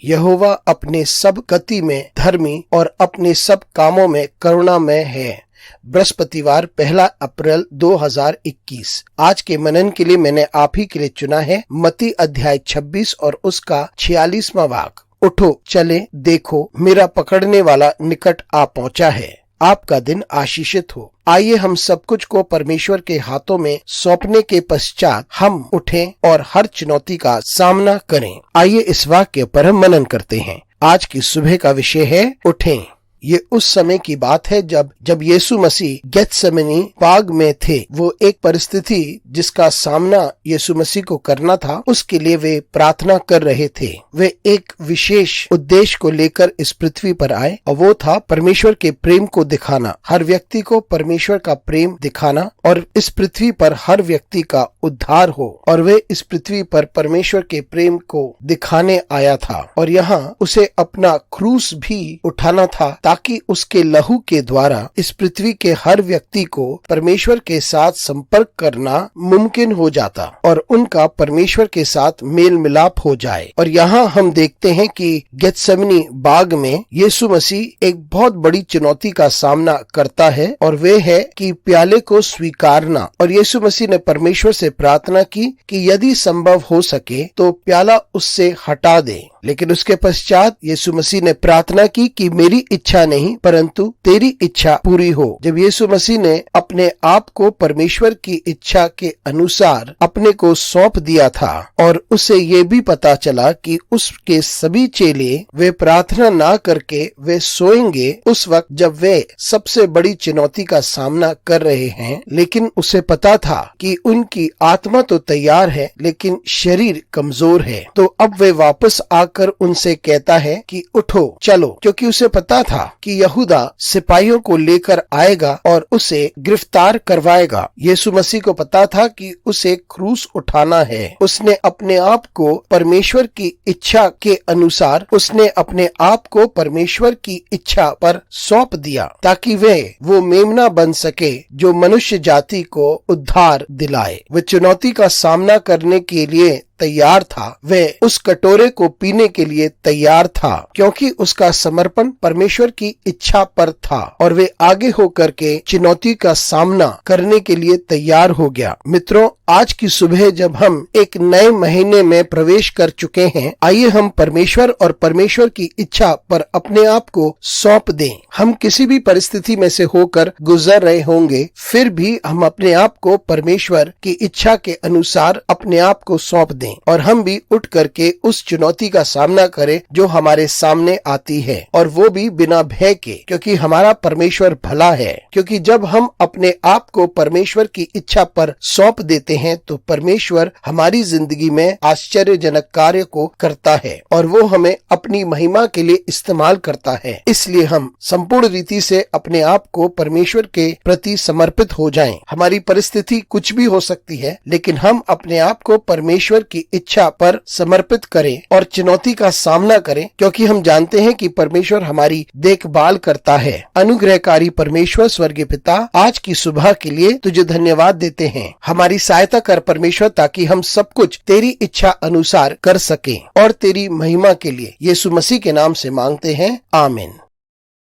यहोवा अपने सब गति में धर्मी और अपने सब कामों में करुणामय है। बृहस्पतिवार 1 अप्रैल 2021। आज के मनन के लिए मैंने आप ही के लिए चुना है मत्ती अध्याय 26 और उसका 46वां वाक्य। उठो चले, देखो मेरा पकड़ने वाला निकट आ पहुंचा है। आपका दिन आशीषित हो। आइए हम सब कुछ को परमेश्वर के हाथों में सौंपने के पश्चात हम उठें और हर चुनौती का सामना करें। आइए इस वाक्य पर हम मनन करते हैं। आज की सुबह का विषय है उठें। ये उस समय की बात है जब यीशु मसीह गेत्सेमनी बाग में थे। वो एक परिस्थिति जिसका सामना यीशु मसीह को करना था, उसके लिए वे प्रार्थना कर रहे थे। वे एक विशेष उद्देश्य को लेकर इस पृथ्वी पर आए और वो था परमेश्वर के प्रेम को दिखाना, हर व्यक्ति को परमेश्वर का प्रेम दिखाना और इस पृथ्वी पर हर व्यक्ति का उद्धार हो। और वे इस पृथ्वी पर परमेश्वर के प्रेम को दिखाने आया था और यहाँ उसे अपना क्रूस भी उठाना था ताकि उसके लहू के द्वारा इस पृथ्वी के हर व्यक्ति को परमेश्वर के साथ संपर्क करना मुमकिन हो जाता और उनका परमेश्वर के साथ मेल मिलाप हो जाए। और यहाँ हम देखते हैं कि गेत्सेमनी बाग में यीशु मसीह एक बहुत बड़ी चुनौती का सामना करता है और वे है कि प्याले को स्वीकारना। और यीशु मसीह ने परमेश्वर से प्रार्थना की कि यदि संभव हो सके तो प्याला उससे हटा दे। लेकिन उसके पश्चात यीशु मसीह ने प्रार्थना की कि मेरी इच्छा नहीं परंतु तेरी इच्छा पूरी हो। जब यीशु मसीह ने अपने आप को परमेश्वर की इच्छा के अनुसार अपने को सौंप दिया था और उसे ये भी पता चला कि उसके सभी चेले वे प्रार्थना ना करके वे सोएंगे उस वक्त जब वे सबसे बड़ी चुनौती का सामना कर रहे हैं। लेकिन उसे पता था कि उनकी आत्मा तो तैयार है लेकिन शरीर कमजोर है। तो अब वे वापस कर उनसे कहता है कि उठो चलो, क्योंकि उसे पता था कि यहूदा सिपाहियों को लेकर आएगा और उसे गिरफ्तार करवाएगा। यीशु मसीह को पता था कि उसे क्रूस उठाना है। उसने अपने आप को परमेश्वर की इच्छा के अनुसार उसने अपने आप को परमेश्वर की इच्छा पर सौंप दिया ताकि वो मेमना बन सके जो मनुष्य जाति को उद्धार दिलाए। वह चुनौती का सामना करने के लिए तैयार था। वह उस कटोरे को पीने के लिए तैयार था क्योंकि उसका समर्पण परमेश्वर की इच्छा पर था और वे आगे होकर के चुनौती का सामना करने के लिए तैयार हो गया। मित्रों, आज की सुबह जब हम एक नए महीने में प्रवेश कर चुके हैं, आइए हम परमेश्वर और परमेश्वर की इच्छा पर अपने आप को सौंप दें। हम किसी भी परिस्थिति में से होकर गुजर रहे होंगे, फिर भी हम अपने आप को परमेश्वर की इच्छा के अनुसार अपने आप को सौंप दें और हम भी उठ करके उस चुनौती का सामना करें जो हमारे सामने आती है, और वो भी बिना भय के, क्योंकि हमारा परमेश्वर भला है। क्योंकि जब हम अपने आप को परमेश्वर की इच्छा पर सौंप देते हैं तो परमेश्वर हमारी जिंदगी में आश्चर्यजनक कार्य को करता है और वो हमें अपनी महिमा के लिए इस्तेमाल करता है। इसलिए हम संपूर्ण रीति से अपने आप को परमेश्वर के प्रति समर्पित हो जाएं। हमारी परिस्थिति कुछ भी हो सकती है, लेकिन हम अपने आप को परमेश्वर की इच्छा पर समर्पित करें और चुनौती का सामना करें, क्योंकि हम जानते हैं कि परमेश्वर हमारी देखभाल करता है। अनुग्रहकारी परमेश्वर स्वर्गीय पिता, आज की सुबह के लिए तुझे धन्यवाद देते हैं। हमारी सहायता कर परमेश्वर, ताकि हम सब कुछ तेरी इच्छा अनुसार कर सकें और तेरी महिमा के लिए यीशु मसीह के नाम से मांगते हैं, आमीन।